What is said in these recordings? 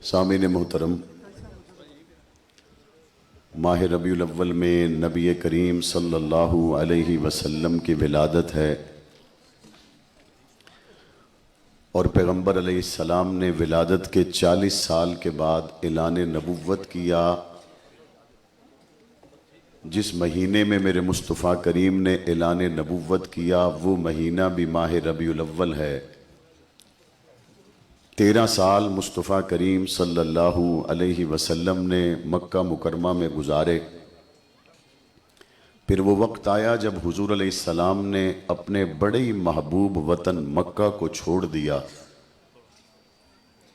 सामीन मोहतरम, माह रबीउल अव्वल में नबी करीम सल्लल्लाहु अलैहि वसल्लम की विलादत है और पैगम्बर अलैहिस्सलाम ने विलादत के 40 साल के बाद ऐलान नबुव्वत किया। जिस महीने में मेरे मुस्तफ़ा करीम ने ऐलान नबुव्वत किया वो महीना भी माह रबीउल अव्वल है। 13 साल मुस्तफ़ा करीम सल्लल्लाहु अलैहि वसल्लम ने मक्का मुकरमा में गुजारे। फिर वो वक्त आया जब हुजूर अलैहिस्सलाम ने अपने बड़े ही महबूब वतन मक्का को छोड़ दिया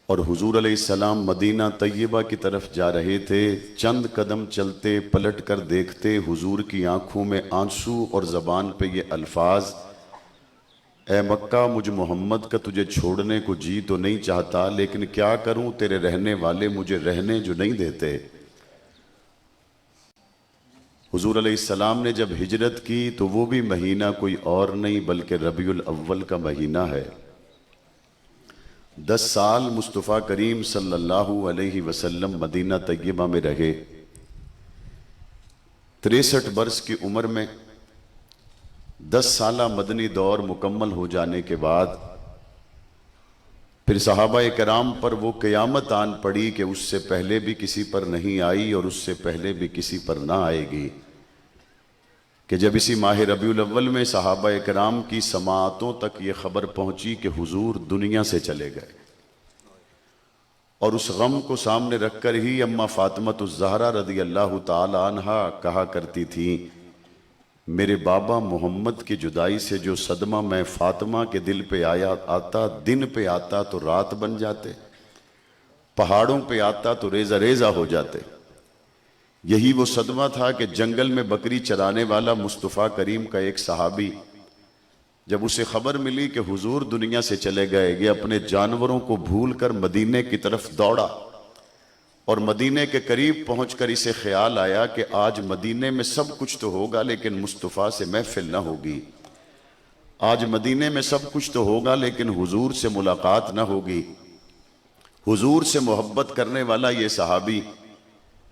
और हुजूर अलैहिस्सलाम मदीना तैयबा की तरफ जा रहे थे। चंद कदम चलते पलट कर देखते हुजूर की आंखों में आंसू और ज़बान पे ये अल्फाज, ए मक्का, मुझ मोहम्मद का तुझे छोड़ने को जी तो नहीं चाहता, लेकिन क्या करूं, तेरे रहने वाले मुझे रहने जो नहीं देते। हुजूर अलैहिस्सलाम ने जब हिजरत की तो वो भी महीना कोई और नहीं बल्कि रबीउल अव्वल का महीना है। 10 साल मुस्तफ़ा करीम सल्लल्लाहु अलैहि वसल्लम मदीना तैयबा में रहे। 63 वर्ष की उम्र में 10 साला मदनी दौर मुकम्मल हो जाने के बाद फिर सहाबा कराम पर वो क़यामत आन पड़ी कि उससे पहले भी किसी पर नहीं आई और उससे पहले भी किसी पर ना आएगी, कि जब इसी माह रबीउल अव्वल में सहाबा कराम की समाअतों तक ये खबर पहुंची कि हुजूर दुनिया से चले गए। और उस गम को सामने रखकर ही अम्मा फातिमतुज़ ज़हरा रज़ी अल्लाह ताला अन्हा कहा करती थी, मेरे बाबा मोहम्मद की जुदाई से जो सदमा मैं फातिमा के दिल पे आता, दिन पे आता तो रात बन जाते, पहाड़ों पे आता तो रेजा रेजा हो जाते। यही वो सदमा था कि जंगल में बकरी चराने वाला मुस्तफ़ा करीम का एक सहाबी, जब उसे खबर मिली कि हुजूर दुनिया से चले गए, ये अपने जानवरों को भूल कर मदीने की तरफ दौड़ा और मदीने के करीब पहुंचकर इसे ख्याल आया कि आज मदीने में सब कुछ तो होगा लेकिन मुस्तफ़ा से महफिल ना होगी। आज मदीने में सब कुछ तो होगा लेकिन हुजूर से मुलाकात ना होगी। हुजूर से मोहब्बत करने वाला ये सहाबी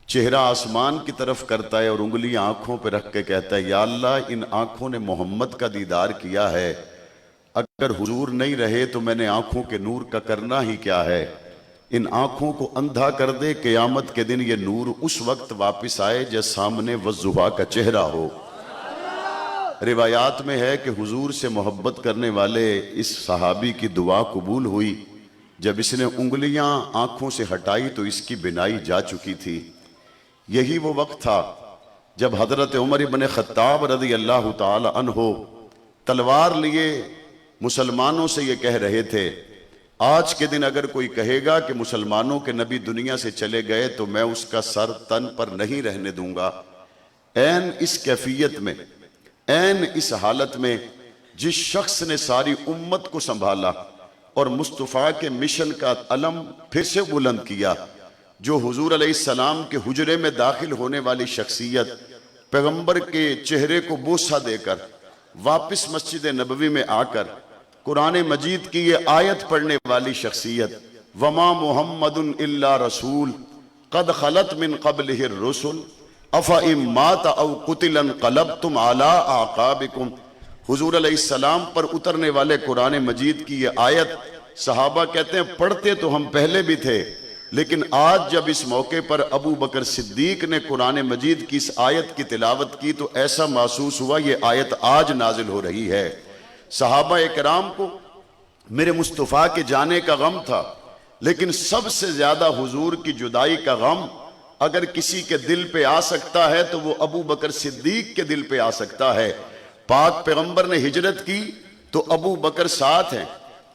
चेहरा आसमान की तरफ करता है और उंगलियां आंखों पर रख के कहता है, या अल्लाह, इन आंखों ने मोहम्मद का दीदार किया है, अगर हुजूर नहीं रहे तो मैंने आंखों के नूर का करना ही क्या है। इन आंखों को अंधा कर दे, क़यामत के दिन ये नूर उस वक्त वापस आए जब सामने वज़ुहा का चेहरा हो। रिवायात में है कि हुजूर से मोहब्बत करने वाले इस सहाबी की दुआ कबूल हुई। जब इसने उंगलियां आंखों से हटाई तो इसकी बिनाई जा चुकी थी। यही वो वक्त था जब हजरत उमर इब्न खत्ताब रज़ी अल्लाह ताला अन्हो तलवार लिए मुसलमानों से ये कह रहे थे, आज के दिन अगर कोई कहेगा कि मुसलमानों के नबी दुनिया से चले गए तो मैं उसका सर तन पर नहीं रहने दूंगा। ऐन इस कैफियत में, ऐन इस हालत में जिस शख्स ने सारी उम्मत को संभाला और मुस्तफ़ा के मिशन का अलम फिर से बुलंद किया, जो हुजूर अलैहिस्सलाम के हुजरे में दाखिल होने वाली शख्सियत, पैगंबर के चेहरे को बोसा देकर वापस मस्जिद नबवी में आकर कुरान मजीद की ये आयत पढ़ने वाली शख्सियत, वमा मुहम्मदुन इल्ला रसूल कद खलत मिन क़ब्लिहिर रुसुल अफ़ा इम मात औ कुतिल इनक़लबतुम अला आक़ाबिकुम। हुजूर अलैहिस्सलाम पर उतरने वाले कुरान मजीद की ये आयत सहाबा कहते हैं पढ़ते तो हम पहले भी थे, लेकिन आज जब इस मौके पर अबू बकर सिद्दीक ने कुरान मजीद की इस आयत की तिलावत की तो ऐसा महसूस हुआ ये आयत आज नाजिल हो रही है। सहाबा कराम को मेरे मुस्तफ़ा के जाने का गम था, लेकिन सबसे ज्यादा हुजूर की जुदाई का गम अगर किसी के दिल पे आ सकता है तो वो अबू बकर सिद्दीक के दिल पे आ सकता है। पाक पैगंबर ने हिजरत की तो अबू बकर साथ हैं।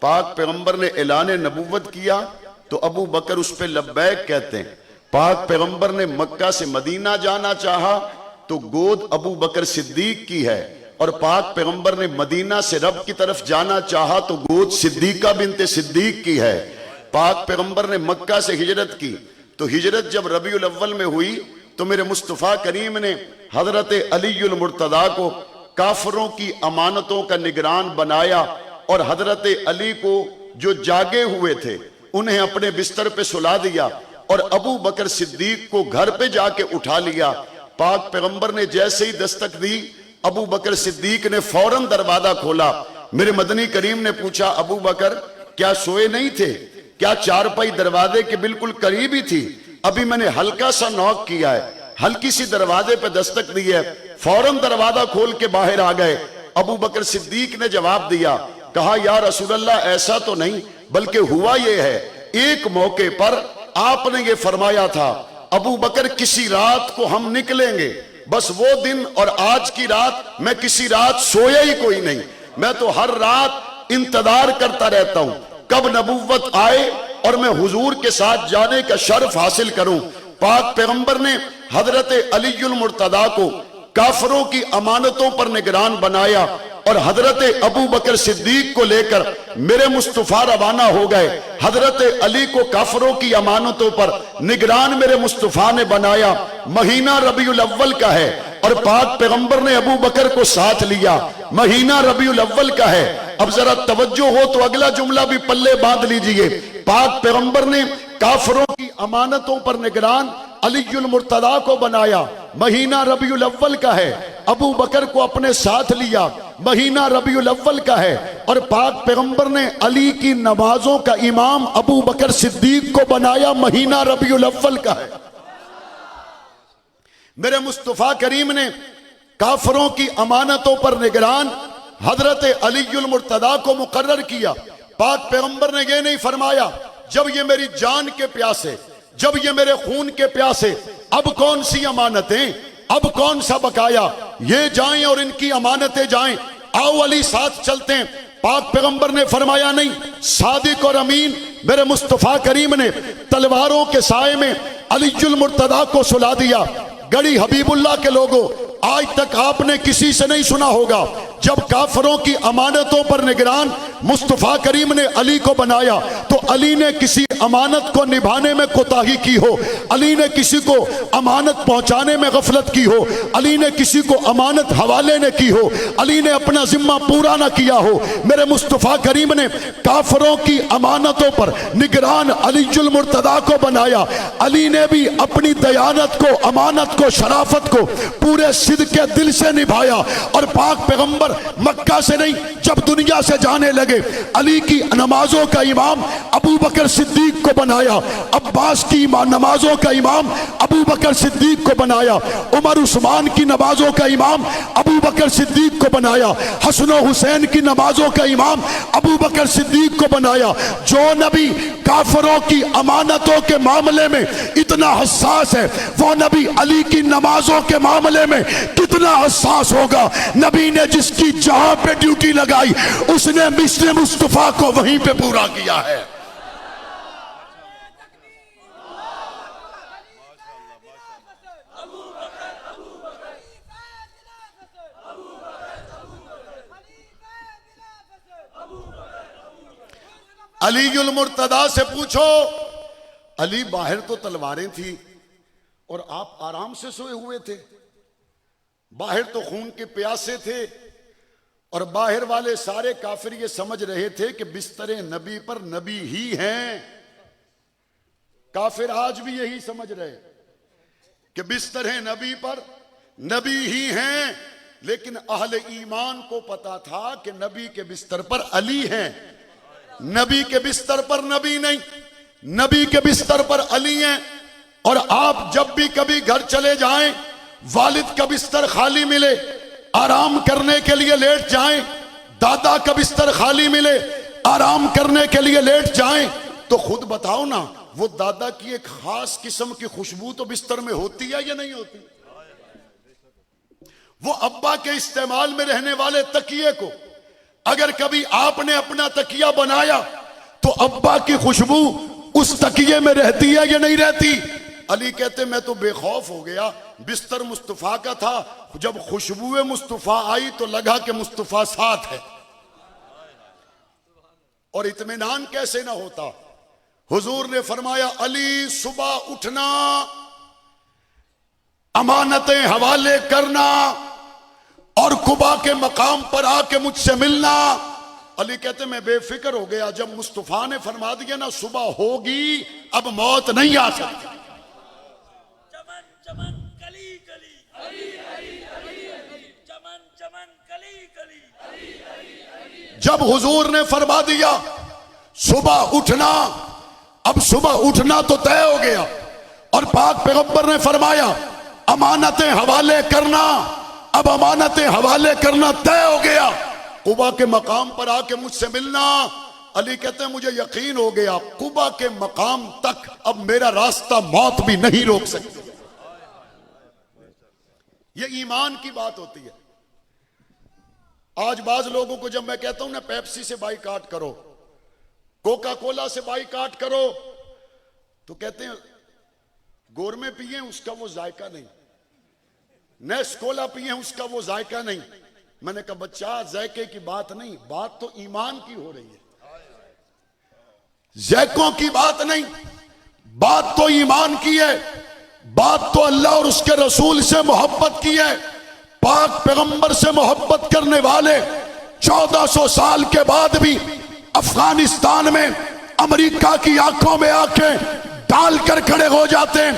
पाक पैगंबर ने ऐलान नबुव्वत किया तो अबू बकर उस पे लब्बैक कहते हैं। पाक पैगंबर ने मक्का से मदीना जाना चाहा तो गोद अबू बकर सिद्दीक की है, और पाक पैगंबर ने मदीना से रब की तरफ जाना चाहा तो गोद सिद्दीका बिनते सिद्दीक की है। पाक पैगंबर ने मक्का से हिजरत की तो हिजरत जब रबीउल अव्वल में हुई तो मेरे मुस्तफ़ा करीम ने हजरत अलीउल मुर्तदा को काफरों की अमानतों का निगरान बनाया और हजरत अली को जो जागे हुए थे उन्हें अपने बिस्तर पे सुला दिया और अबू बकर सिद्दीक को घर पे जाके उठा लिया। पाक पैगंबर ने जैसे ही दस्तक दी, अबू बकर सिद्दीक ने फौरन दरवाजा खोला। मेरे मदनी करीम ने पूछा, अबू बकर क्या सोए नहीं थे? क्या चारपाई दरवाजे के बिल्कुल करीब ही थी? अभी मैंने हल्का सा नॉक किया है, हल्की सी दरवाजे पे दस्तक दी है, फौरन दरवाजा खोल के बाहर आ गए। अबू बकर सिद्दीक ने जवाब दिया, कहा या रसूलल्लाह ऐसा तो नहीं, बल्कि हुआ ये है, एक मौके पर आपने ये फरमाया था, अबू बकर किसी रात को हम निकलेंगे, बस वो दिन और आज की रात मैं किसी रात सोया ही कोई नहीं, मैं तो हर रात इंतजार करता रहता हूं कब नबुव्वत आए और मैं हुजूर के साथ जाने का शर्फ हासिल करूं। पाक पैगंबर ने हजरत अलीयुल मुर्तदा को काफरों की अमानतों पर निगरान बनाया और हजरत अबू बकर सिद्दीक को लेकर मेरे मुस्तफा रवाना हो गए। हजरत अली को काफरों की अमानतों पर निगरान मेरे मुस्तफा ने बनाया। महीना रबीउल अव्वल का है और पाक पैगंबर ने अबू बकर को साथ लिया। महीना रबीउल अव्वल का है। अब जरा तवज्जो हो तो अगला जुमला भी पल्ले बांध लीजिए। पाक पैगंबर ने काफरों की अमानतों पर निगरान अलीयुल मुर्तदा को बनाया। महीना रबीउल अव्वल का है। अबू बकर को अपने साथ लिया। महीना रबीउल अव्वल का है और पाक पैगंबर ने अली की नमाजों का इमाम अबू बकर सिद्दीक को बनाया। महीना रबीउल अव्वल का है। मेरे मुस्तफा करीम ने काफरों की अमानतों पर निगरान हजरत अलीयुल मुर्तदा को मुकर्रर किया। पाक पैगंबर ने यह नहीं फरमाया जब ये मेरी जान के प्यासे, जब ये मेरे खून के प्यासे, अब कौन सी अमानतें, अब कौन सा बकाया, ये जाएं और इनकी अमानतें जाएं, आओ अली साथ चलते हैं। पाक पैगंबर ने फरमाया नहीं, सादिक और अमीन मेरे मुस्तफा करीम ने तलवारों के साए में अलीयुल मुर्तदा को सुला दिया। गड़ी हबीबुल्लाह के लोगों, आज तक आपने किसी से नहीं सुना होगा जब काफरों की अमानतों पर निगरान मुस्तफा करीम ने अली को बनाया तो अली ने किसी अमानत को निभाने में कोताही की हो, अली ने किसी को अमानत पहुंचाने में गफलत की हो, अली ने किसी को अमानत हवाले न की हो, अली ने अपना जिम्मा पूरा ना किया हो। मेरे मुस्तफा करीम ने काफरों की अमानतों पर निगरान अलीयुल मुर्तदा को बनाया। अली ने भी अपनी दयानत को, अमानत को, शराफत को पूरे सिद्क के दिल से निभाया और पाक पैगंबर मक्का से नहीं जब दुनिया से जाने लगे अली की नमाजों का इमाम अबू बकर सिद्दीक को बनाया। अब्बास की नमाजों का इमाम अबू बकर सिद्दीक को बनाया। उमर उस्मान की नमाजों का इमाम अबू बकर सिद्दीक को बनाया। हसन हुसैन की नमाजों का इमाम अबू बकर सिद्दीक को बनाया। जो नबी काफरों की अमानतों के मामले में इतना हसास है वो नबी अली की नमाजों के मामले में कितना हसास होगा। नबी ने जिसकी जहां पे ड्यूटी लगाई उसने मिस्र मुस्तफा को वहीं पे पूरा किया है। अलीयुल मुर्तदा से पूछो, अली बाहर तो तलवारें थी और आप आराम से सोए हुए थे, बाहर तो खून के प्यासे थे और बाहर वाले सारे काफिर ये समझ रहे थे कि बिस्तरे नबी पर नबी ही हैं। काफिर आज भी यही समझ रहे कि बिस्तरे नबी पर नबी ही हैं, लेकिन अहले ईमान को पता था कि नबी के बिस्तर पर अली हैं। नबी के बिस्तर पर नबी नहीं, नबी के बिस्तर पर अली हैं। और आप जब भी कभी घर चले जाएं, वालिद का बिस्तर खाली मिले, आराम करने के लिए लेट जाएं, दादा का बिस्तर खाली मिले, आराम करने के लिए लेट जाएं, तो खुद बताओ ना, वो दादा की एक खास किस्म की खुशबू तो बिस्तर में होती है या नहीं होती? वो अब्बा के इस्तेमाल में रहने वाले तकिए को अगर कभी आपने अपना तकिया बनाया तो अब्बा की खुशबू उस तकिए में रहती है या नहीं रहती? अली कहते मैं तो बेखौफ हो गया, बिस्तर मुस्तफा का था, जब खुशबुए मुस्तफा आई तो लगा कि मुस्तफा साथ है। और इत्मीनान कैसे ना होता। हुजूर ने फरमाया अली सुबह उठना, अमानतें हवाले करना और कुबा के मकाम पर आके मुझसे मिलना अली कहते मैं बेफिक्र हो गया जब मुस्तफा ने फरमा दिया ना सुबह होगी, अब मौत नहीं आ सकती। चमन चमन कली कली, चमन चमन कली कली। जब हुजूर ने फरमा दिया सुबह उठना, अब सुबह उठना तो तय हो गया। और पाक पैगंबर ने फरमाया अमानतें हवाले करना, अब अमानतें हवाले करना तय हो गया। कुबा के मकाम पर आके मुझसे मिलना। अली कहते हैं मुझे यकीन हो गया कुबा के मकाम तक अब मेरा रास्ता मौत भी नहीं रोक सकती। ये ईमान की बात होती है। आज बाज लोगों को जब मैं कहता हूं ना पेप्सी से बाइकाट करो, कोका कोला से बाइकाट करो, तो कहते हैं गोरमे पिए उसका वो जायका नहीं, नेस्कोला पिए उसका वो जायका नहीं। मैंने कहा बच्चा जायके की बात नहीं, बात तो ईमान की हो रही है। जैकों की बात नहीं, बात तो ईमान की है। बात तो अल्लाह और उसके रसूल से मोहब्बत की है। पाक पैगंबर से मोहब्बत करने वाले 1400 साल के बाद भी अफगानिस्तान में अमेरिका की आंखों में आंखें डालकर खड़े हो जाते हैं।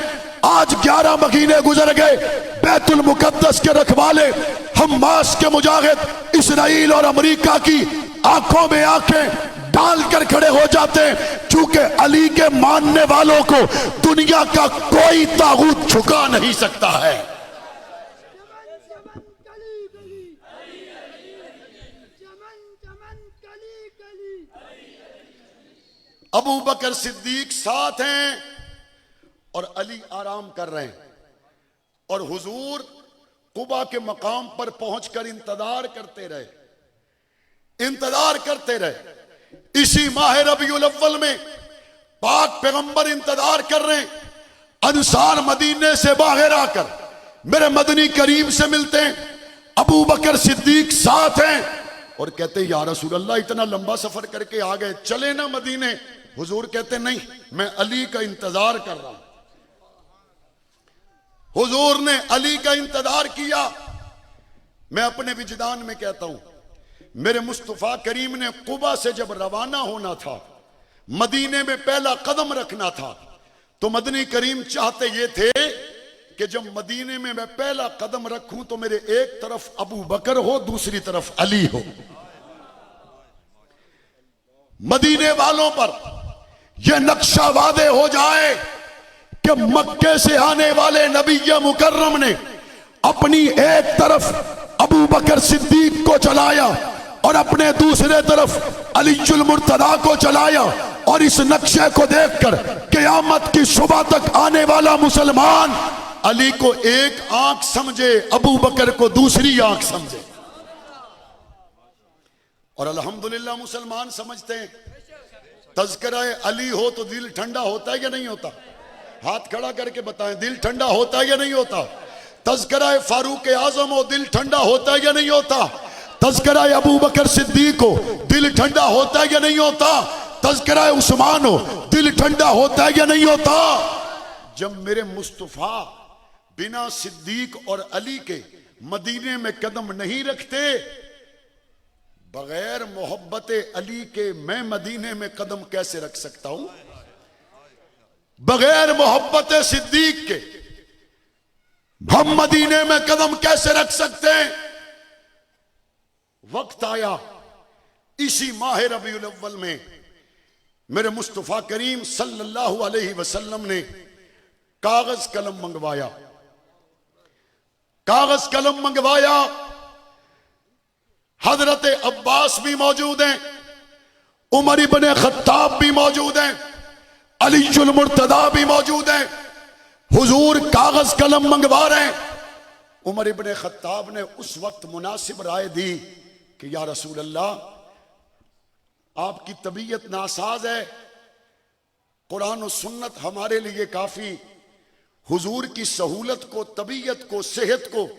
आज 11 महीने गुजर गए, बैतुल मुकद्दस के रखवाले हमास के मुजाहिद इसराइल और अमेरिका की आंखों में आंखें डालकर खड़े हो जाते हैं, क्योंकि अली के मानने वालों को दुनिया का कोई तागूत झुका नहीं सकता है। अबू बकर सिद्दीक साथ हैं और अली आराम कर रहे हैं। और हुजूर कुबा के मकाम पर पहुंचकर इंतजार करते रहे, इंतजार करते रहे। इसी माह रबीउल अव्वल में पाक पैगंबर इंतजार कर रहे हैं। अंसार मदीने से बाहर आकर मेरे मदनी करीम से मिलते हैं। अबू बकर सिद्दीक साथ हैं और कहते हैं या रसूल अल्लाह इतना लंबा सफर करके आ गए, चले ना मदीने। हुजूर कहते नहीं, मैं अली का इंतजार कर रहा हूं। हुजूर ने अली का इंतजार किया। मैं अपने विजदान में कहता हूं, मेरे मुस्तफा करीम ने कुबा से जब रवाना होना था, मदीने में पहला कदम रखना था, तो मदनी करीम चाहते ये थे कि जब मदीने में मैं पहला कदम रखूं तो मेरे एक तरफ अबू बकर हो, दूसरी तरफ अली हो। मदीने वालों पर यह नक्शा वादे हो जाए कि मक्के से आने वाले नबी मुकर्रम ने अपनी एक तरफ अबू बकर सिद्दीक को चलाया और अपने दूसरे तरफ अलीजुल मुर्तदा को चलाया। और इस नक्शे को देखकर क़यामत की सुबह तक आने वाला मुसलमान अली को एक आंख समझे, अबू बकर को दूसरी आंख समझे। और अल्हम्दुलिल्लाह मुसलमान समझते हैं तज़किरा अली हो तो दिल ठंडा होता है या नहीं होता? हाथ खड़ा करके बताएं, दिल ठंडा होता है या नहीं होता? तज़किरा फारूक आज़म हो, दिल ठंडा होता है या नहीं होता? तज़किरा अबू बकर सिद्दीक हो, दिल ठंडा होता है या नहीं होता? तज़किरा उस्मान हो, दिल ठंडा होता है या नहीं होता? जब मेरे मुस्तफ़ा बिना सिद्दीक और अली के मदीने में कदम नहीं रखते, बगैर मोहब्बत अली के मैं मदीने में कदम कैसे रख सकता हूं? बगैर मोहब्बत सिद्दीक के हम मदीने में कदम कैसे रख सकते हैं? वक्त आया इसी माह रबीउल अव्वल में मेरे मुस्तफा करीम सल्लल्लाहु अलैहि वसल्लम ने कागज कलम मंगवाया। कागज कलम मंगवाया। हजरत अब्बास भी मौजूद हैं, उमर इब्ने खत्ताब भी मौजूद हैं, अलीजुल मुर्तदा भी मौजूद हैं। हुजूर कागज कलम मंगवा रहे हैं। उमर इब्ने खत्ताब ने उस वक्त मुनासिब राय दी कि या रसूल अल्लाह, आपकी तबीयत नासाज है, कुरान और सुन्नत हमारे लिए काफी। हुजूर की सहूलत को, तबीयत को, सेहत को,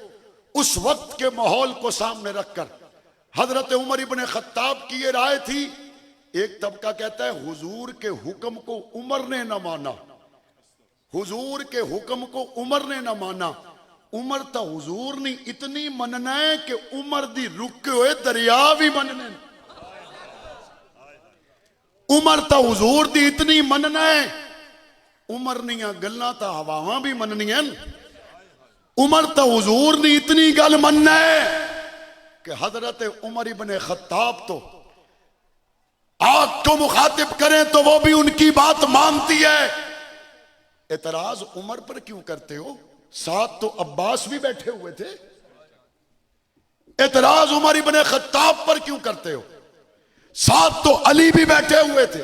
उस वक्त के माहौल को सामने रखकर हजरत उमर इब्ने खत्ताब की ये राय थी। एक तबका कहता है हुजूर के हुक्म को उमर ने न माना, हुजूर के हुक्म को उमर ने न माना। उमर तो हुजूर ने इतनी मनना है कि उमर दी रुके हुए दरिया भी मनने। उमर तो हुजूर दी इतनी मनना है, उमर निया गल्लां तो हवावां भी मननियां। उमर तो हुजूर ने इतनी गल मनना है कि हजरत उमर इब्ने खत्ताब तो आग को मुखातिब करें तो वो भी उनकी बात मानती है। एतराज उमर पर क्यों करते हो? साथ तो अब्बास भी बैठे हुए थे। एतराज उमर इब्ने खत्ताब पर क्यों करते हो? साथ तो अली भी बैठे हुए थे।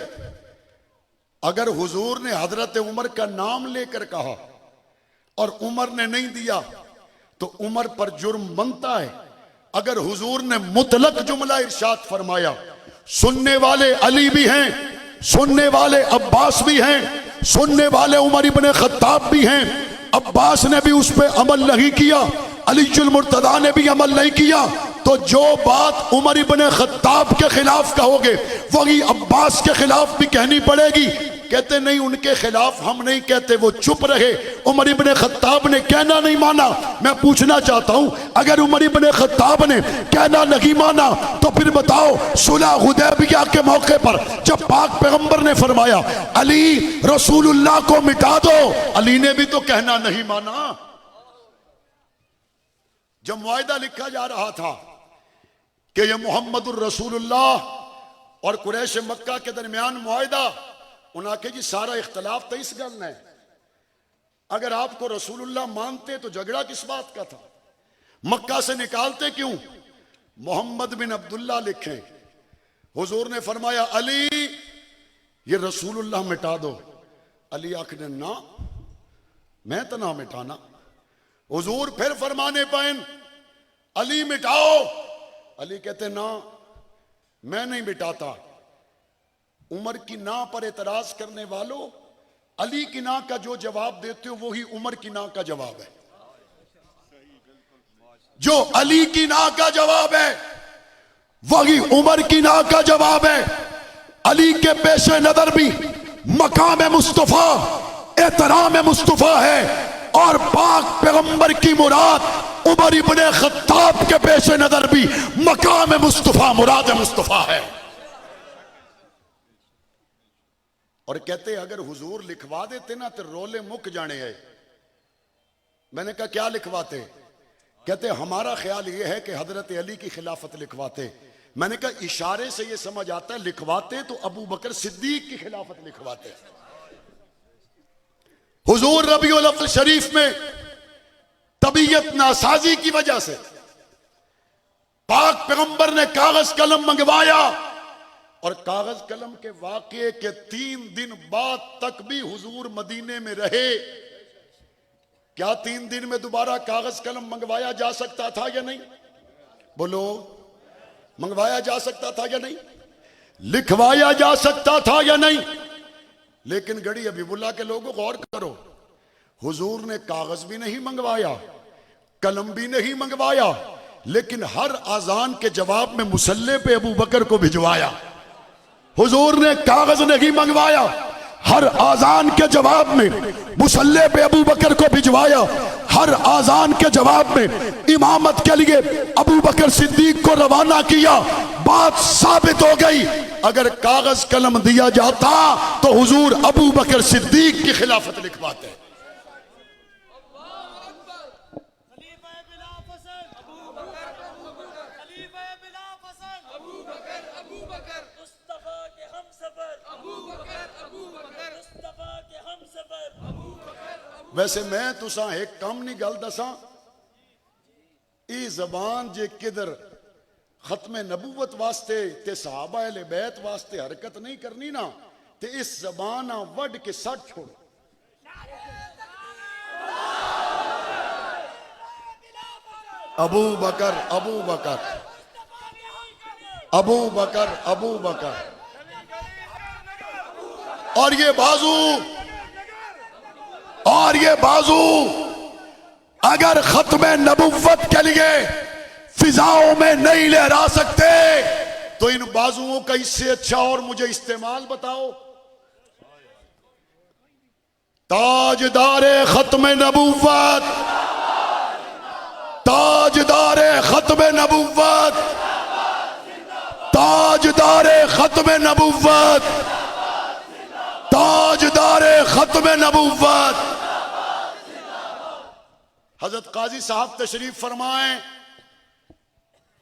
अगर हुजूर ने हजरत उमर का नाम लेकर कहा और उमर ने नहीं दिया तो उमर पर जुर्म बनता है। अगर हुजूर ने मुतलक जुमला इरशाद फरमाया, सुनने वाले अली भी हैं, सुनने वाले अब्बास भी हैं, सुनने वाले उमर इब्ने खत्ताब भी हैं। अब्बास ने भी उस पर अमल नहीं किया, अलीजुल मुर्तदा ने भी अमल नहीं किया, तो जो बात उमर इब्ने खत्ताब के खिलाफ कहोगे वही अब्बास के खिलाफ भी कहनी पड़ेगी। कहते नहीं, उनके खिलाफ हम नहीं कहते, वो चुप रहे। उमर इब्ने खत्ताब ने कहना नहीं माना। मैं पूछना चाहता हूं, अगर उमर इब्ने खत्ताब ने कहना नहीं माना तो फिर बताओ, सुलह हुदैबिया के मौके पर जब पाक पैगंबर ने फरमाया अली रसूलुल्लाह को मिटा दो, अली ने भी तो कहना नहीं माना। जब मुआहिदा लिखा जा रहा था कि यह मोहम्मदुर रसूलुल्लाह और कुरैश मक्का के दरमियान मुआहिदा, उन्होंने कहा जी सारा इख्तलाफ तो इस गल है, अगर आपको रसूलुल्लाह मानते तो झगड़ा किस बात का था? मक्का से निकालते क्यों? मोहम्मद बिन अब्दुल्ला लिखे। हुजूर ने फरमाया अली ये रसूलुल्लाह मिटा दो। अली आखने ना, मैं तो ना मिटाना। हुजूर फिर फरमाने पाए अली मिटाओ। अली कहते ना, मैं नहीं मिटाता। उमर की ना पर एतराज करने वालों, अली की ना का जो जवाब देते हो वही उमर की ना का जवाब है। जो अली की ना का जवाब है वही उमर की ना का जवाब है। अली के पेशे नजर भी मकाम मुस्तफा, एहतराम मुस्तफा है, और पाक पैगंबर की मुराद उमर इब्ने खत्ताब के पेशे नजर भी मकाम मुस्तफा, मुराद मुस्तफा है। और कहते अगर हुजूर लिखवा देते ना तो रोले मुक जाने है। मैंने कहा क्या लिखवाते? कहते हमारा ख्याल यह है कि हजरत अली की खिलाफत लिखवाते। मैंने कहा इशारे से यह समझ आता है लिखवाते तो अबू बकर सिद्दीक की खिलाफत लिखवाते। हुजूर रबीउल अव्वल शरीफ में तबीयत नासाजी की वजह से पाक पैगंबर ने कागज कलम मंगवाया, और कागज कलम के वाकये के 3 दिन बाद तक भी हुजूर मदीने में रहे। क्या 3 दिन में दोबारा कागज कलम मंगवाया जा सकता था या नहीं? बोलो, मंगवाया जा सकता था या नहीं? लिखवाया जा सकता था या नहीं? लेकिन गड़ी हबीबुल्लाह के लोगों गौर करो, हुजूर ने कागज भी नहीं मंगवाया, कलम भी नहीं मंगवाया, लेकिन हर अजान के जवाब में मुसल्ले पे अबू बकर को भिजवाया। हुजूर ने कागज नहीं मंगवाया, हर आजान के जवाब में मुसल्ले पे अबू बकर को भिजवाया। हर आजान के जवाब में इमामत के लिए अबू बकर सिद्दीक को रवाना किया। बात साबित हो गई, अगर कागज कलम दिया जाता तो हुजूर अबू बकर सिद्दीक की खिलाफत लिखवाते। वैसे मैं तुसा एक कम नहीं गल दसा, ई जबान जे किधर खत्म नबूवत वास्ते ते सहाबा अहले बैत वास्ते हरकत नहीं करनी ना, ते इस जबान वड के सट छोड़ो। अबू बकर अबू बकर अबू बकर अबू बकर, और ये बाजू अगर खत्म नबुव्वत के लिए फिजाओं में नहीं लहरा सकते तो इन बाजुओं का इससे अच्छा और मुझे इस्तेमाल बताओ। ताजदारे खत्म नबुव्वत, ताजदारे खत्म नबुव्वत, ताजदारे खत्म नबुव्वत। ताजदारे खत्म नबुव्वत। हजरत काजी साहब तशरीफ फरमाएं,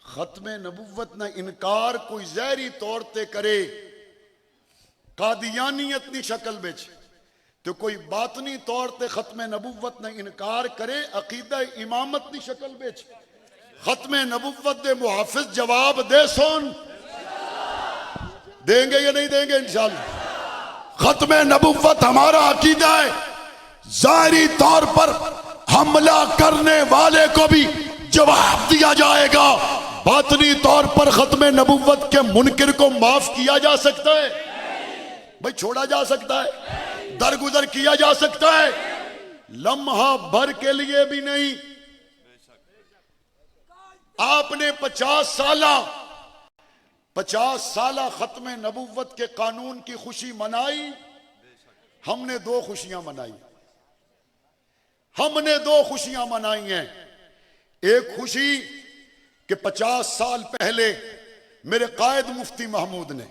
खत्म नबुव्वत न इनकार कोई जहरी तौर ते करे कादियानियत दी शक्ल विच, तो कोई बातनी तौर ते खत्म नबुव्वत न इनकार करे अकीदा इमामत दी शक्ल विच। खत्म नबुव्वत दे मुहाफिज जवाब दे सुन, देंगे या नहीं देंगे इंशाअल्लाह। खत्म नबुव्वत हमारा अकीदा है, जाहिरी तौर पर हमला करने वाले को भी जवाब दिया जाएगा, बातनी तौर पर खत्म नबुव्वत के मुनकिर को माफ किया जा सकता है, भाई छोड़ा जा सकता है, दरगुजर किया जा सकता है, लम्हा भर के लिए भी नहीं। आपने 50 साल खत्म नबुव्वत के कानून की खुशी मनाई, हमने 2 खुशियां मनाई। हमने 2 खुशियां मनाई हैं। एक खुशी कि 50 साल पहले मेरे कायद मुफ्ती महमूद ने,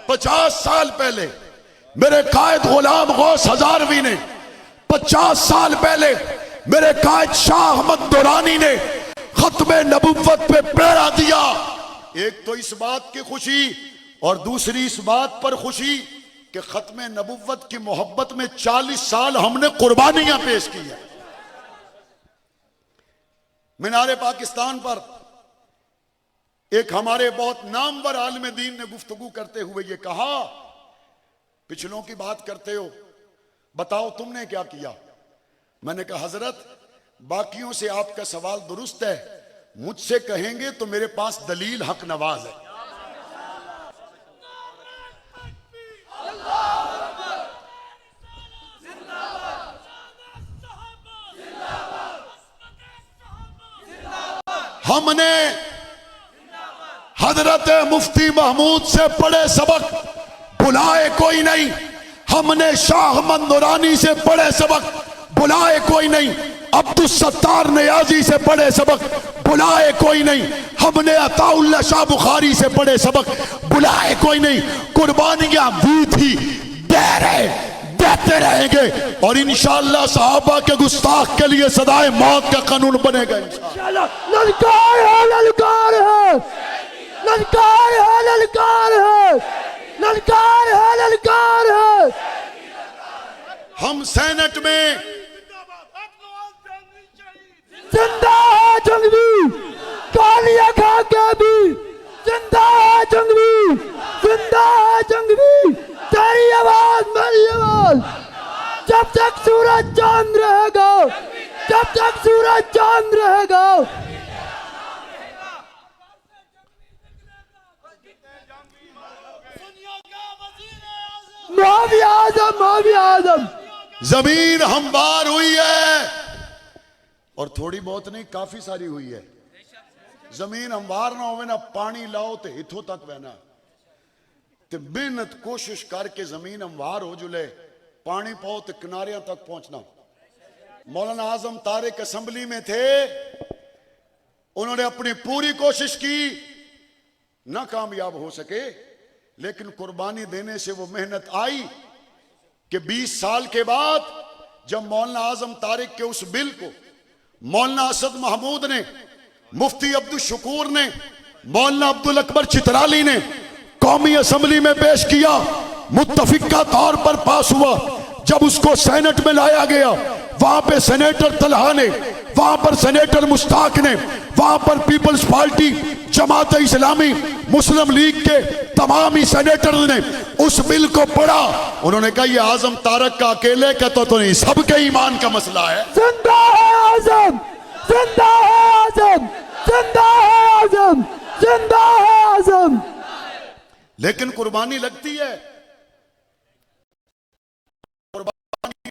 50 साल पहले मेरे कायद गुलाम गौस हजारवी ने, 50 साल पहले मेरे कायद शाह अहमद दुरानी ने खत्म नबुव्वत पे पहरा दिया। एक तो इस बात की खुशी और दूसरी इस बात पर खुशी कि खत्म नबुव्वत की मोहब्बत में 40 साल हमने कुर्बानियां पेश की है। मीनारे पाकिस्तान पर एक हमारे बहुत नामवर आलिम दीन ने गुफ्तगू करते हुए ये कहा, पिछलों की बात करते हो, बताओ तुमने क्या किया। मैंने कहा हजरत, बाकियों से आपका सवाल दुरुस्त है, मुझसे कहेंगे तो मेरे पास दलील हक नवाज है। हमने हजरत मुफ्ती महमूद से पढ़े सबक बुलाए कोई नहीं, हमने शाह मंदुरानी से पढ़े सबक बुलाए कोई नहीं, अब्दुल सत्तार नियाजी से पढ़े सबक बुलाए कोई नहीं, हमने अताउल्लाह शाह बुखारी से पढ़े सबक बुलाए कोई नहीं। कुर्बानियां दी थी, दे रहे, देते रहेंगे और इंशाअल्लाह सहाबा के गुस्ताख के लिए सदाए मौत का कानून बनेगा इंशाअल्लाह। ललकार है, ललकार है, ललकार है, ललकार है, ललकार है, ललकार है। हम सेनेट में जिंदा है जंगवी, कालिया खा के भी जिंदा है जंगवी, जिंदा है जंगवी, तेरी आवाज मेरी आवाज, जब तक सूरज चांद रहेगा, जब तक सूरज चांद रहेगा। मुआविया आज़म, मुआविया आज़म। जमीन हमवार हुई है और थोड़ी बहुत नहीं, काफी सारी हुई है। जमीन हमवार ना होवे ना पानी लाओ तो इथों तक बहना, तो मेहनत कोशिश करके जमीन हमवार हो जुले, पानी पाओ तो किनारियां तक पहुंचना। मौलाना आजम तारिक असेंबली में थे, उन्होंने अपनी पूरी कोशिश की, ना कामयाब हो सके, लेकिन कुर्बानी देने से वो मेहनत आई कि 20 साल के बाद जब मौलाना आजम तारिक के उस बिल को मौलाना असद महमूद ने, मुफ्ती अब्दुल शकूर ने, मौलाना अब्दुल अकबर चित्राली ने कौमी असेंबली में पेश किया, मुत्तफिका तौर पर पास हुआ। जब उसको सेनेट में लाया गया, वहां पे सेनेटर तलहा ने, वहां पर सेनेटर मुश्ताक ने, वहां पर पीपल्स पार्टी, जमात इस्लामी, मुस्लिम लीग के तमाम ही सेनेटर ने उस बिल को पढ़ा। उन्होंने कहा ये आजम तारक का अकेले का तो नहीं, सबके ईमान का मसला है। जिंदा है आजम, जिंदा है आजम, जिंदा है आजम, जिंदा है आजम। लेकिन कुर्बानी लगती है, कुर्बानी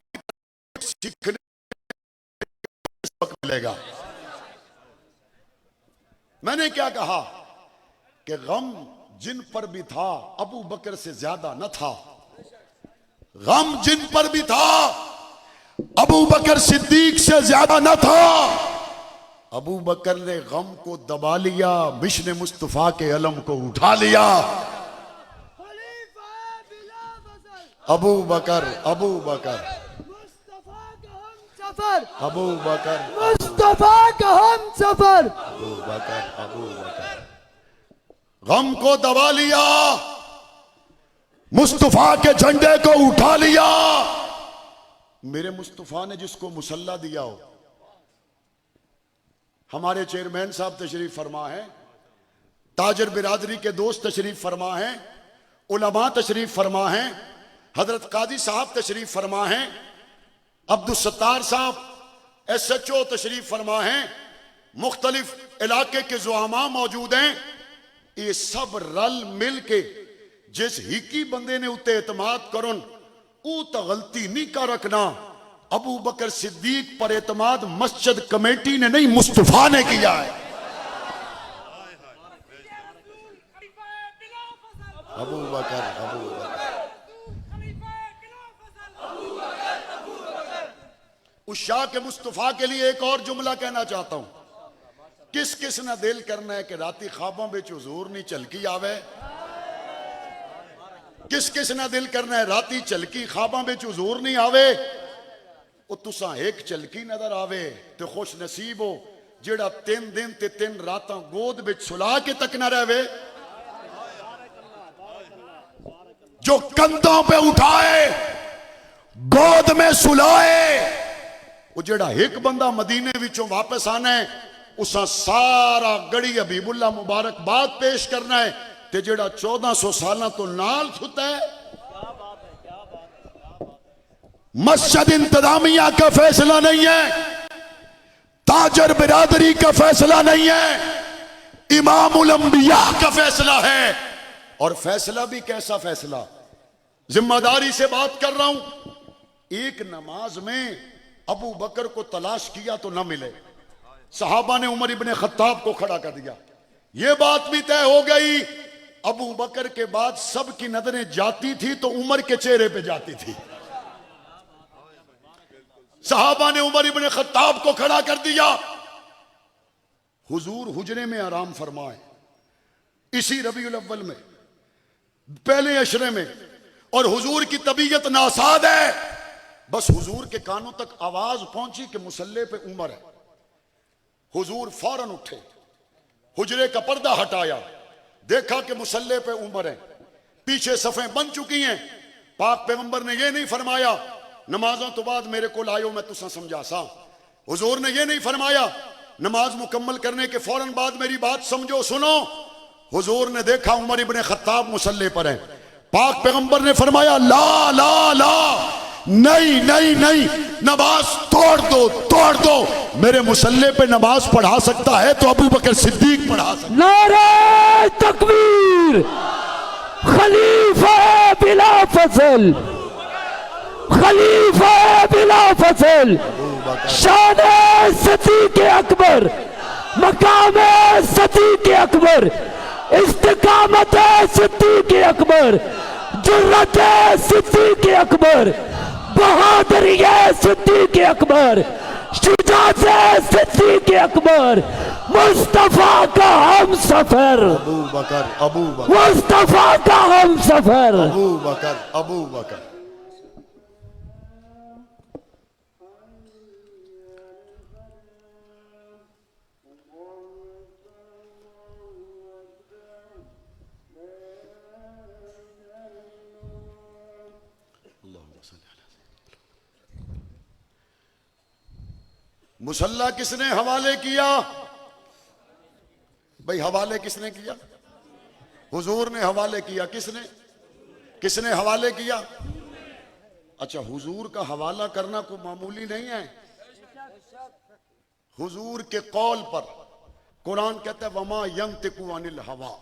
सीखने मिलेगा। मैंने क्या कहा कि गम जिन पर भी था अबू बकर से ज्यादा न था, गम जिन पर भी था अबू बकर सिद्दीक से ज्यादा न था। अबू बकर ने गम को दबा लिया, मिशन मुस्तफा के अलम को उठा लिया। अबू बकर, अबू बकर, मुस्तफा का हम सफर, अबू बकर, मुस्तफा का हम सफर। अबू बकर, अबू बकर। गम को दबा लिया, मुस्तफा के झंडे को उठा लिया। मेरे मुस्तफा ने जिसको मुसल्ला दिया हो। हमारे चेयरमैन साहब तशरीफ फरमा है, ताजर बिरादरी के दोस्त तशरीफ फरमा है, उलमा तशरीफ फरमा है, हजरत काजी साहब तशरीफ फरमा है, अब्दुल सत्तार साहब SHO तशरीफ फरमा है, मुख्तलिफ इलाके के जुआमा मौजूद हैं। ये सब रल मिल के जिस हिकी बंदे ने उत्ते एतमाद करन ऊ तो गलती नहीं कर रखना। अबू बकर सिद्दीक पर एतमाद मस्जिद कमेटी ने नहीं, मुस्तफा ने किया है। अबू बकर, अबू बकर। उस शाह के मुस्तफा के लिए एक और जुमला कहना चाहता हूं। किस किस ने दिल करना है कि राती ख्वाबों में हुजूर नहीं झलकी आवे। किस किस ने दिल करना है राती झलकी ख्वाबों में हुजूर नहीं आवे। वो तुसा एक झलकी नजर आवे तो खुश नसीब हो, जेड़ा 3 दिन ते 3 रातां गोद में सुला के तक न रहे। जो कंधों पे उठाए, गोद में सुलाए, वो जेड़ा एक बंदा मदीने विचों वापस आना है, उसा सारा गड़ी हबीबुल्ला मुबारकबाद पेश करना है। ते जेड़ा 1400 साल तो नाल सुता है। मस्जिद इंतजामिया का फैसला नहीं है, ताजर बिरादरी का फैसला नहीं है, इमामुल अंबिया का फैसला है। और फैसला भी कैसा फैसला, जिम्मेदारी से बात कर रहा हूं। एक नमाज में अबू बकर को तलाश किया तो ना मिले, सहाबा ने उमर इब्ने खत्ताब को खड़ा कर दिया। यह बात भी तय हो गई, अबू बकर के बाद सबकी नजरें जाती थी तो उमर के चेहरे पे जाती थी। सहाबा ने उमर इब्ने खत्ताब को खड़ा कर दिया। हुजूर हुजरे में आराम फरमाए इसी रबीउल अव्वल में, पहले अशरे में, और हुजूर की तबीयत नासाद है। बस हुजूर के कानों तक आवाज पहुंची कि मुसल्ले पे उमर है। हुजूर फौरन उठे, हुजरे का पर्दा हटाया, देखा कि मुसल्ले पे उमर है, पीछे सफ़ें बन चुकी हैं। पाक पैगंबर ने यह नहीं फरमाया नमाजों तो बाद मेरे को लायो मैं तुसा समझा सा। हुजूर ने यह नहीं फरमाया नमाज मुकम्मल करने के फौरन बाद मेरी बात समझो सुनो। हुजूर ने देखा उमर इब्ने खत्ताब मुसल्ले पर है। पाक पैगंबर ने फरमाया ला ला ला, नहीं नहीं नहीं, नमाज तोड़ दो, तोड़ दो। मेरे मुसल्ले पे नमाज पढ़ा सकता है तो अबू बकर सिद्दीक पढ़ा सकता। नारे तकबीर, खलीफा बिला फजल, खलीफा बिला फजल, शान सदीक़ अकबर, मकाम सदीक़ अकबर, इस्तिकामत सिद्दीक़ अकबर, जुर्रत सिद्दीक़ अकबर, बहादुरी सिद्दीक़ अकबर, शुजाअत सिद्दीक़ अकबर, मुस्तफा का हम सफर, अबू बकर, अबू बकर, मुस्तफा का हम सफर। अबू बकर, अबू बकर। मुसल्ला किसने हवाले किया भाई? हवाले किसने किया? हुजूर ने हवाले किया। किसने किसने हवाले किया? अच्छा, हुजूर का हवाला करना कोई मामूली नहीं है। हुजूर के कौल पर कुरान कहता है वमा यंतिकु अनिल हवा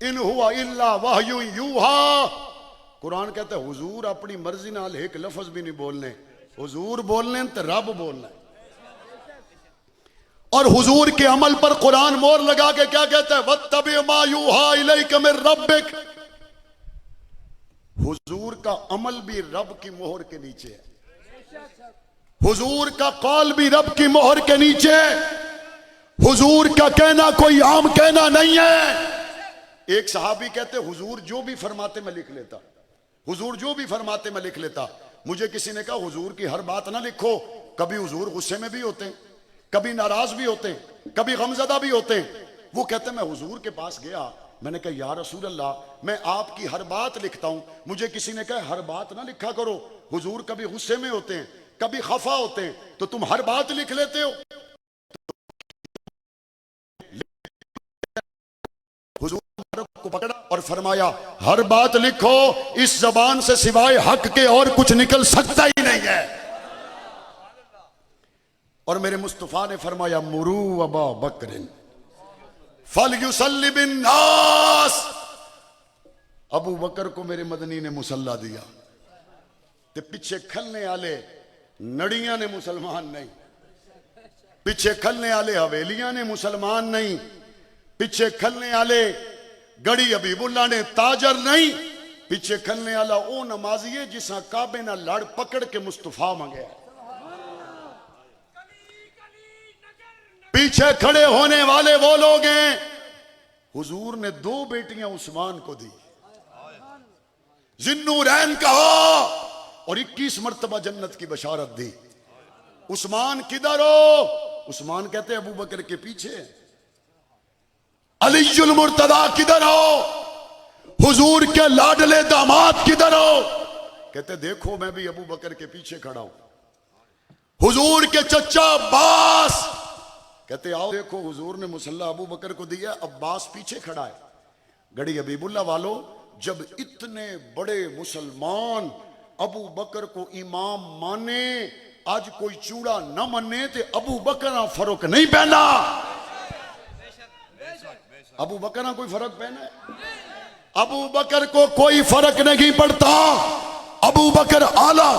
इन हुआ इल्ला वहयु यूहा। कुरान कहता है हुजूर अपनी मर्जी नाल एक लफ्ज भी नहीं बोलने। हुजूर बोलने तो रब बोलना। और हुजूर के अमल पर कुरान मोहर लगा के क्या कहता है? वत्तबि मा यूहा इलैका मिर रब्बिक। हुजूर का अमल भी रब की मोहर के नीचे है। हुजूर का कौल भी रब की मोहर के नीचे है। हुजूर का कहना कोई आम कहना नहीं है। एक सहाबी कहते हुजूर जो भी फरमाते मैं लिख लेता। हुजूर जो भी फरमाते मैं लिख लेता। मुझे किसी ने कहा हुजूर की हर बात ना लिखो, कभी हुजूर गुस्से में भी होते हैं, कभी नाराज भी होते हैं, कभी गमजदा भी होते हैं। वो कहते मैं हुजूर के पास गया, मैंने कहा या रसूल अल्लाह मैं आपकी हर बात लिखता हूं। मुझे किसी ने कहा हर बात ना लिखा करो, हुजूर कभी गुस्से में होते हैं, कभी खफा होते हैं, तो तुम हर बात लिख लेते हो। हुजूर को पकड़ा और फरमाया हर बात लिखो, इस जबान से सिवाय हक के और कुछ निकल सकता ही नहीं है। और मेरे मुस्तफा ने फरमाया मुरू अबा बकरिन फल युसल्ली बिन नास। अबू बकर को मेरे मदनी ने मुसल्ला दिया, ते पिछे खलने आले नड़ियां ने मुसलमान नहीं, पिछे खलने आले हवेलियां ने मुसलमान नहीं, पिछे खलने आले गड़ी हबीबुल्ला ने ताजर नहीं, पिछे खलने आला ओ नमाजी है जिसा काबे ना लड़ पकड़ के मुस्तफा मंगे। पीछे खड़े होने वाले वो लोग हैं। हुजूर ने 2 बेटियां उस्मान को दी, जिन्नूरैन कहा, और 21 मर्तबा जन्नत की बशारत दी। उस्मान किधर हो? उस्मान कहते अबू बकर के पीछे। अलीजुल मुर्तदा किधर हो? हुजूर के लाडले दामाद किधर हो? कहते देखो मैं भी अबू बकर के पीछे खड़ा हूं। हुजूर के चचा अब्बास कहते आओ देखो हुजूर ने मुसल्ला अबू बकर को दिया, अब्बास पीछे खड़ा है। गड़ी हबीबुल्ला वालों, जब इतने बड़े मुसलमान अबू बकर को इमाम माने, आज कोई चूड़ा न मने तो अबू बकर फर्क नहीं पहना। अबू बकर कोई फर्क पहना है? अबू बकर को कोई फर्क नहीं पड़ता। अबू बकर आला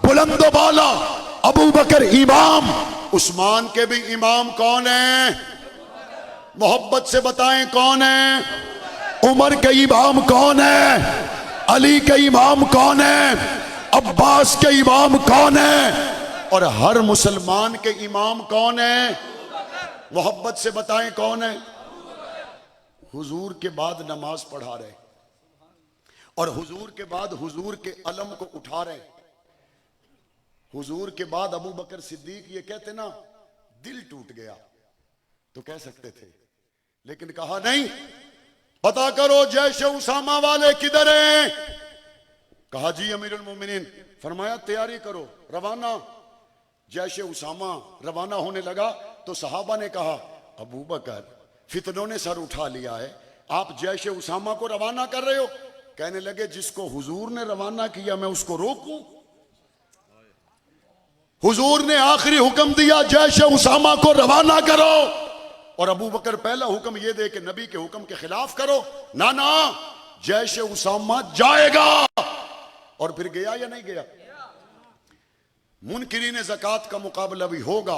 बुलंदो बाला, अबू बकर इमाम। उस्मान के भी इमाम कौन है? मोहब्बत से बताएं कौन है? उमर के इमाम कौन है? अली के इमाम कौन है? अब्बास के इमाम कौन है? और हर मुसलमान के इमाम कौन है? मोहब्बत से बताएं कौन है? हुजूर के बाद नमाज पढ़ा रहे और हुजूर के बाद हुजूर के अलम को उठा रहे। हुजूर के बाद अबू बकर सिद्दीक ये कहते ना दिल टूट गया तो कह सकते थे, लेकिन कहा नहीं, पता करो जैश उसामा वाले किधर हैं? कहा जी अमीरुल मोमिनीन। फरमाया तैयारी करो, रवाना। जैश उसामा रवाना होने लगा तो सहाबा ने कहा अबू बकर फितनों ने सर उठा लिया है, आप जैश उसामा को रवाना कर रहे हो? कहने लगे जिसको हुजूर ने रवाना किया मैं उसको रोकूं? हुजूर ने आखिरी हुक्म दिया जैश उसामा को रवाना करो, और अबू बकर पहला हुक्म यह दे कि नबी के हुक्म के खिलाफ करो। ना ना, जैश उसामा जाएगा। और फिर गया या नहीं गया? मुनकिरीन ज़कात का मुकाबला भी होगा।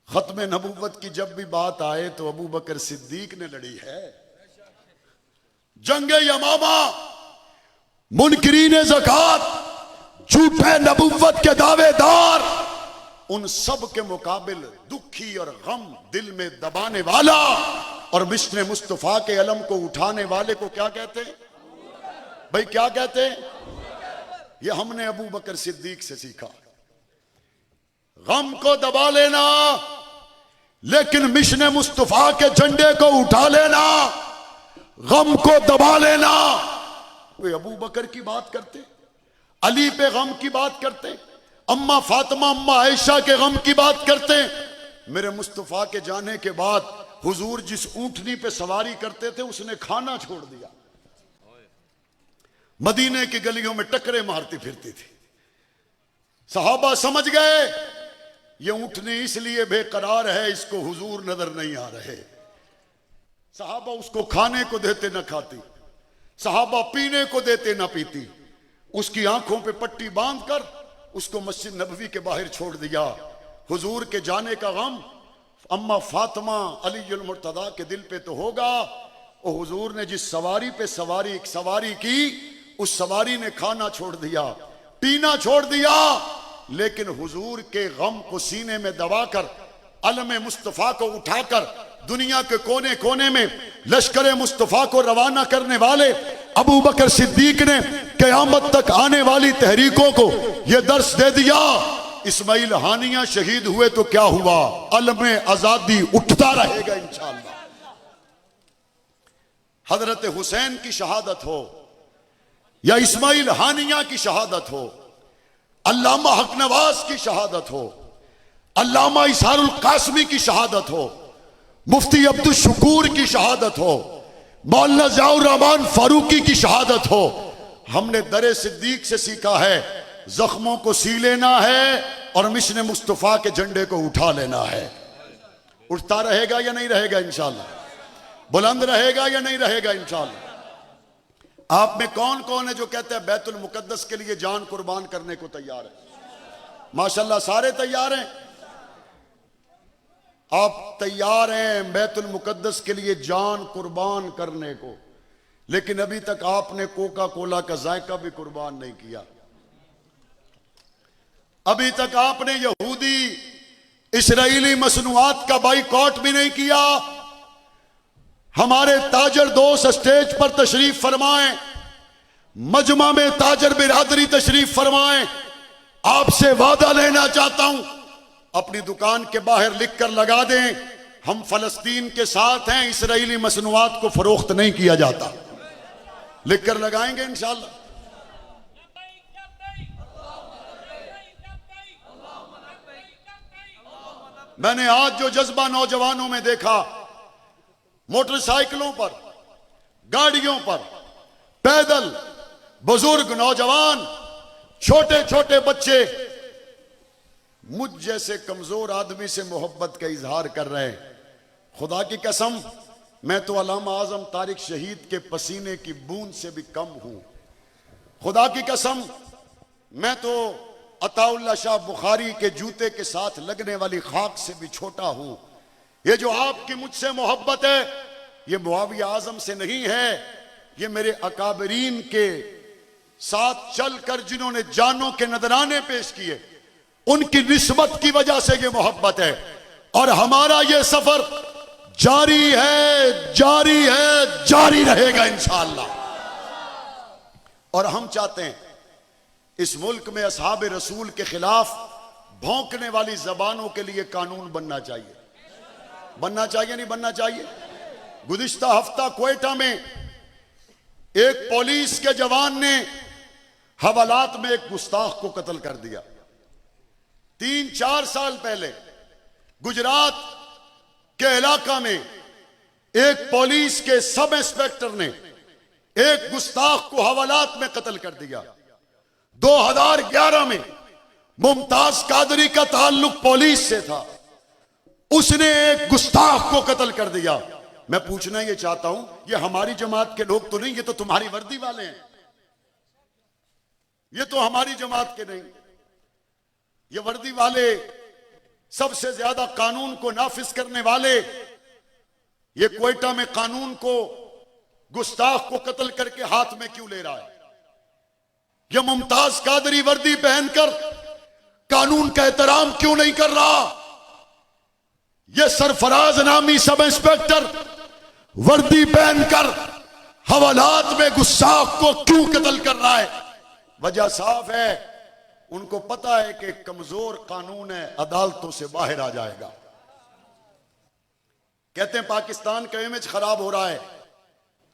खत्म नबूवत की जब भी बात आए तो अबू बकर सिद्दीक ने लड़ी है। जंगे यमामा, मुनकिरीन ज़कात, झूठे नबूवत के दावेदार, उन सब के मुकाबिल दुखी और गम दिल में दबाने वाला और मिशन मुस्तफा के अलम को उठाने वाले को क्या कहते हैं भाई? क्या कहते हैं? ये हमने अबू बकर सिद्दीक से सीखा। गम को दबा लेना, लेकिन मिशन मुस्तफा के झंडे को उठा लेना, गम को दबा लेना। वे अबू बकर की बात करते, अली पे गम की बात करते, अम्मा फातिमा अम्मा आयशा के गम की बात करते। मेरे मुस्तफा के जाने के बाद हुजूर जिस ऊंटनी पे सवारी करते थे उसने खाना छोड़ दिया, मदीने की गलियों में टकरे मारती फिरती थी। सहाबा समझ गए ये ऊंटनी इसलिए बेकरार है, इसको हुजूर नजर नहीं आ रहे। सहाबा उसको खाने को देते न खाती, सहाबा पीने को देते न पीती। उसकी आंखों पे पट्टी बांधकर उसको मस्जिद नबवी के बाहर छोड़ दिया। हुजूर के जाने का गम अम्मा फातिमा अलीजुल मुर्तदा के दिल पे तो होगा। और हुजूर ने जिस सवारी पे सवारी की, उस सवारी ने खाना छोड़ दिया, पीना छोड़ दिया, लेकिन हुजूर के गम को सीने में दबाकर अलम मुस्तफा को उठाकर दुनिया के कोने कोने में लश्कर मुस्तफा को रवाना करने वाले अबू बकर सिद्दीक ने क़यामत तक आने वाली तहरीकों को यह दर्स दे दिया। इस्माइल हानिया शहीद हुए तो क्या हुआ, अलम आजादी उठता रहेगा इंशाअल्लाह। हजरत हुसैन की शहादत हो या इस्माइल हानिया की शहादत हो, अल्लामा हक नवाज की शहादत हो, अल्लामा इसारुल कासमी की शहादत हो, मुफ्ती अब्दुल शुकूर की शहादत हो, मौलाना ज़ियाउर रहमान फारूकी की शहादत हो, हमने दरे सिद्दीक से सीखा है जख्मों को सी लेना है और मिशन मुस्तफ़ा के झंडे को उठा लेना है। उठता रहेगा या नहीं रहेगा इंशाअल्लाह, बुलंद रहेगा या नहीं रहेगा इंशाअल्लाह। आप में कौन कौन है जो कहते हैं बैतुल मुकद्दस के लिए जान कुर्बान करने को तैयार है? माशाल्लाह सारे तैयार हैं। आप तैयार हैं बैतुल मुकद्दस के लिए जान कुर्बान करने को, लेकिन अभी तक आपने कोका कोला का जायका भी कुर्बान नहीं किया। अभी तक आपने यहूदी इस्राएली मसनूआत का बाइकॉट भी नहीं किया। हमारे ताजर दोस्त स्टेज पर तशरीफ फरमाएं, मजमा में ताजर बिरादरी तशरीफ फरमाएं। आपसे वादा लेना चाहता हूं, अपनी दुकान के बाहर लिख कर लगा दें, हम फलस्तीन के साथ हैं, इस्राएली मसनूआत को फरोख्त नहीं किया जाता। लिख कर लगाएंगे इंशाअल्लाह। मैंने आज जो जज्बा नौजवानों में देखा, मोटरसाइकिलों पर, गाड़ियों पर, पैदल, बुजुर्ग, नौजवान, छोटे छोटे बच्चे मुझ जैसे कमजोर आदमी से मोहब्बत का इजहार कर रहे हैं। खुदा की कसम, मैं तो अल्लामा आजम तारिक शहीद के पसीने की बूंद से भी कम हूं। खुदा की कसम, मैं तो अताउल्लाह शाह बुखारी के जूते के साथ लगने वाली खाक से भी छोटा हूं। ये जो आपकी मुझसे मोहब्बत है, ये मुआविया आजम से नहीं है, ये मेरे अकाबरीन के साथ चलकर जिन्होंने जानों के नजराने पेश किए, उनकी निस्बत की वजह से ये मोहब्बत है। और हमारा ये सफर जारी है, जारी है, जारी रहेगा इंशाअल्लाह। और हम चाहते हैं इस मुल्क में असहाब रसूल के खिलाफ भौंकने वाली जबानों के लिए कानून बनना चाहिए। बनना चाहिए नहीं बनना चाहिए? गुज़िश्ता हफ्ता क्वेटा में एक पुलिस के जवान ने हवालात में एक गुस्ताख को कत्ल कर दिया। 3-4 साल पहले गुजरात के इलाका में एक पुलिस के सब इंस्पेक्टर ने एक गुस्ताख को हवालात में कत्ल कर दिया। 2011 में मुमताज कादरी का ताल्लुक पुलिस से था, उसने एक गुस्ताख को कत्ल कर दिया। मैं पूछना ये चाहता हूं, ये हमारी जमात के लोग तो नहीं, ये तो तुम्हारी वर्दी वाले हैं, ये तो हमारी जमात के नहीं। ये वर्दी वाले सबसे ज्यादा कानून को नाफिज करने वाले, ये क्वेटा में कानून को, गुस्ताख को कत्ल करके हाथ में क्यों ले रहा है? ये मुमताज कादरी वर्दी पहनकर कानून का एहतराम क्यों नहीं कर रहा? ये सरफराज नामी सब इंस्पेक्टर वर्दी पहनकर हवालात में गुस्ताख को क्यों कत्ल कर रहा है? वजह साफ है, उनको पता है कि कमजोर कानून है, अदालतों से बाहर आ जाएगा। कहते हैं पाकिस्तान का इमेज खराब हो रहा है।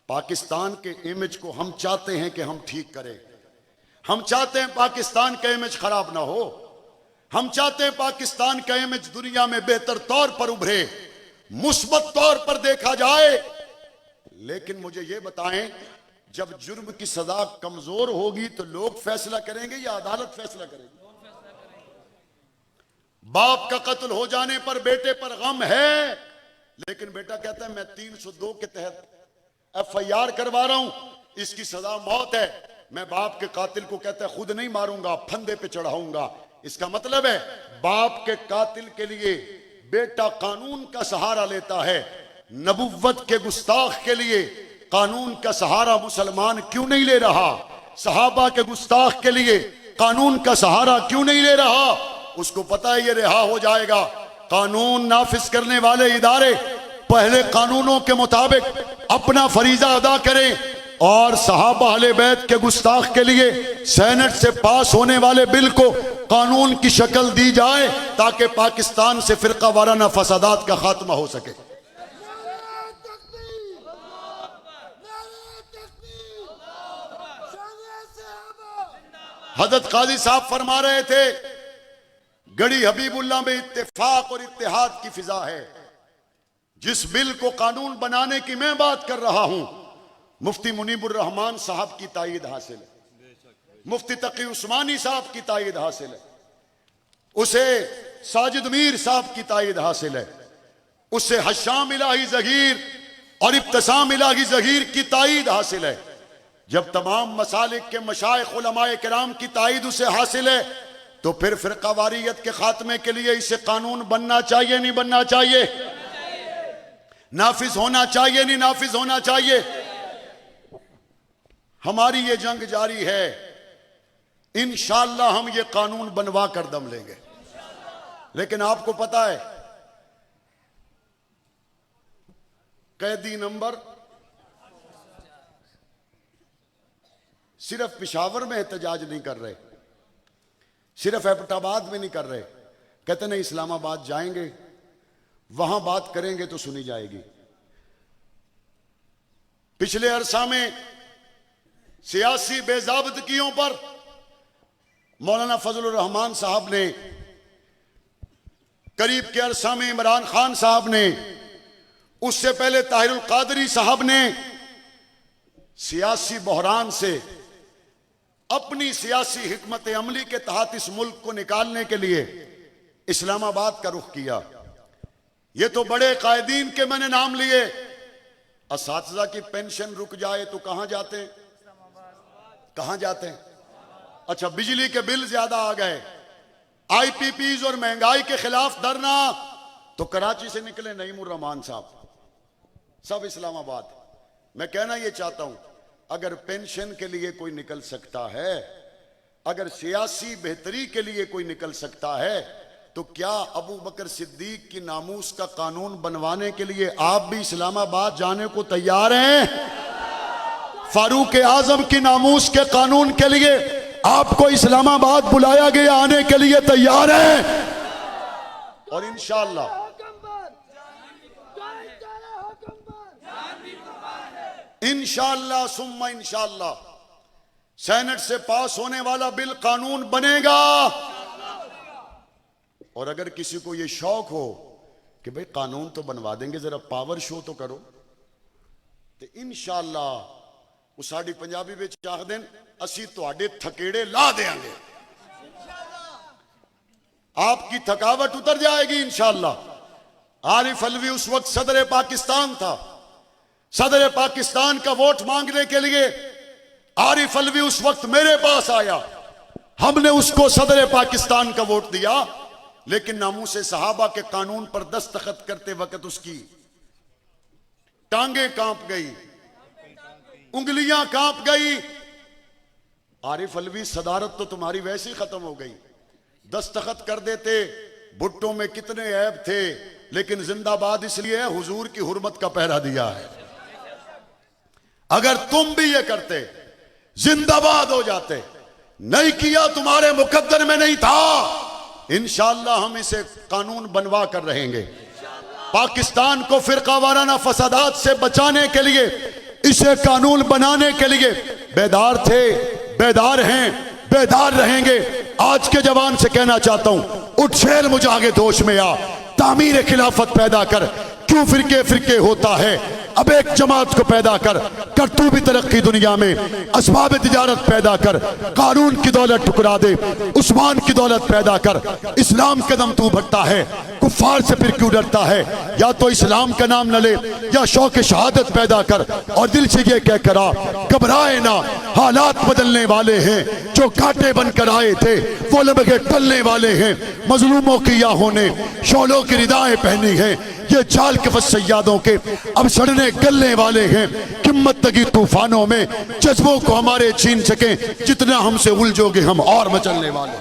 पाकिस्तान के इमेज को हम चाहते हैं कि हम ठीक करें। हम चाहते हैं पाकिस्तान का इमेज खराब ना हो। हम चाहते हैं पाकिस्तान का इमेज दुनिया में बेहतर तौर पर उभरे, मुस्बत तौर पर देखा जाए। लेकिन मुझे यह बताएं, जब जुर्म की सजा कमजोर होगी तो लोग फैसला करेंगे या अदालत फैसला करेगी? बाप का कत्ल हो जाने पर बेटे पर गम है, लेकिन बेटा कहता है मैं 302 के तहत FIR करवा रहा हूं, इसकी सजा मौत है। मैं बाप के कातिल को कहता है खुद नहीं मारूंगा, फंदे पे चढ़ाऊंगा। इसका मतलब है बाप के कातिल के लिए बेटा कानून का सहारा लेता है। नबुव्वत के गुस्ताख के लिए कानून का सहारा मुसलमान क्यों नहीं ले रहा? सहाबा के गुस्ताख के लिए कानून का सहारा क्यों नहीं ले रहा? उसको पता है ये रिहा हो जाएगा। कानून नाफिज करने वाले इदारे पहले कानूनों के मुताबिक अपना फरीजा अदा करें, और सहाबा अहले बैत के गुस्ताख के लिए सेनेट से पास होने वाले बिल को कानून की शक्ल दी जाए ताकि पाकिस्तान से फिरका वाराना फसादात का खात्मा हो सके। हजरत काजी साहब फरमा रहे थे, गढ़ी हबीबुल्लाह में इत्तेफाक और इत्तेहाद की फिजा है। जिस बिल को कानून बनाने की मैं बात कर रहा हूं, मुफ्ती मुनीबुर रहमान साहब की तायीद हासिल है, मुफ्ती तकी उस्मानी साहब की तायीद हासिल है, उसे साजिद मीर साहब की तायीद हासिल है, उसे हशाम इलाही जहीर और इब्तसाम इलाही जहीर की तायीद हासिल है। जब तमाम मसालिक के मशाइख उलमाए किराम की तायीद उसे हासिल है तो फिर फिरकावारियत के खात्मे के लिए इसे कानून बनना चाहिए नहीं बनना चाहिए, नाफिज होना चाहिए नहीं नाफिज होना चाहिए। हमारी ये जंग जारी है, इंशाअल्लाह हम ये कानून बनवा कर दम लेंगे। लेकिन आपको पता है कैदी नंबर सिर्फ पिशावर में एहतजाज नहीं कर रहे, सिर्फ एबटाबाद में नहीं कर रहे, कहते नहीं इस्लामाबाद जाएंगे वहां बात करेंगे तो सुनी जाएगी। पिछले अरसा में सियासी बेजाबतगियों पर मौलाना फजलुर रहमान साहब ने, करीब के अरसा में इमरान खान साहब ने, उससे पहले ताहिरुल कादरी साहब ने सियासी बहरान से अपनी सियासी हिकमत अमली के तहत इस मुल्क को निकालने के लिए इस्लामाबाद का रुख किया। ये तो बड़े कायदीन के मैंने नाम लिए। असातिज़ा की पेंशन रुक जाए तो कहां जाते हैं, कहां जाते हैं? अच्छा, बिजली के बिल ज्यादा आ गए, आईपीपीज और महंगाई के खिलाफ धरना, तो कराची से निकले नईमुर रहमान साहब, सब इस्लामाबाद। मैं कहना यह चाहता हूं, अगर पेंशन के लिए कोई निकल सकता है, अगर सियासी बेहतरी के लिए कोई निकल सकता है, तो क्या अबू बकर सिद्दीक की नामूस का कानून बनवाने के लिए आप भी इस्लामाबाद जाने को तैयार हैं? फारूक आजम की नामूस के कानून के लिए आपको इस्लामाबाद बुलाया गया, आने के लिए तैयार हैं? और इंशाअल्लाह इंशाअल्लाह सुम्मा इंशाअल्लाह सेनेट से पास होने वाला बिल कानून बनेगा। और अगर किसी को यह शौक हो कि भाई कानून तो बनवा देंगे, जरा पावर शो तो करो, तो इंशाअल्लाह वो साड़ी पंजाबी विच आख देन, असी तुहाडे थकेड़े ला देंगे, आपकी थकावट उतर जाएगी इंशाअल्लाह। आरिफ अलवी उस वक्त सदर पाकिस्तान था, सदर पाकिस्तान का वोट मांगने के लिए आरिफ अलवी उस वक्त मेरे पास आया, हमने उसको सदर पाकिस्तान का वोट दिया। लेकिन नामूसे सहाबा के कानून पर दस्तखत करते वक्त उसकी टांगे कांप गई, उंगलियां कांप गई। आरिफ अलवी, सदारत तो तुम्हारी वैसे ही खत्म हो गई, दस्तखत कर देते। भुट्टो में कितने ऐब थे, लेकिन जिंदाबाद इसलिए है हुजूर की हुर्मत का पहरा दिया है। अगर तुम भी ये करते, जिंदाबाद हो जाते। नहीं किया, तुम्हारे मुकद्दर में नहीं था। इंशाअल्लाह हम इसे कानून बनवा कर रहेंगे। पाकिस्तान को फिरका वाराना फसादात से बचाने के लिए, इसे कानून बनाने के लिए बेदार थे, बेदार हैं, बेदार रहेंगे। आज के जवान से कहना चाहता हूं, उठ शेर मुजाहिद होश में आ, तामीर खिलाफत पैदा कर। क्यों फिरके फिरके होता है, अब एक जमात को पैदा कर तू भी तरक्की दुनिया में, असबाब तिजारत पैदा कर, कानून की दौलत टुकरा दे, उस्मान की दौलत पैदा कर। इस्लाम कदम तू भटता है, कुफ्फार से फिर क्यों डरता है? या तो इस्लाम का नाम न ले, या शौक शहादत पैदा कर और दिल से ये कह करा, घबराए ना, हालात बदलने वाले हैं। जो कांटे बनकर आए थे वो लम्हे टलने वाले हैं। मजलूमों की याहों ने शोलों की रिदाएं पहनी हैं, ये चाल के सैयादों के अब सड़ने गलने वाले हैं। किम्मत तकी तूफानों में जज्बों को हमारे छीन सके, जितना हमसे उलझोगे हम और मचलने वाले।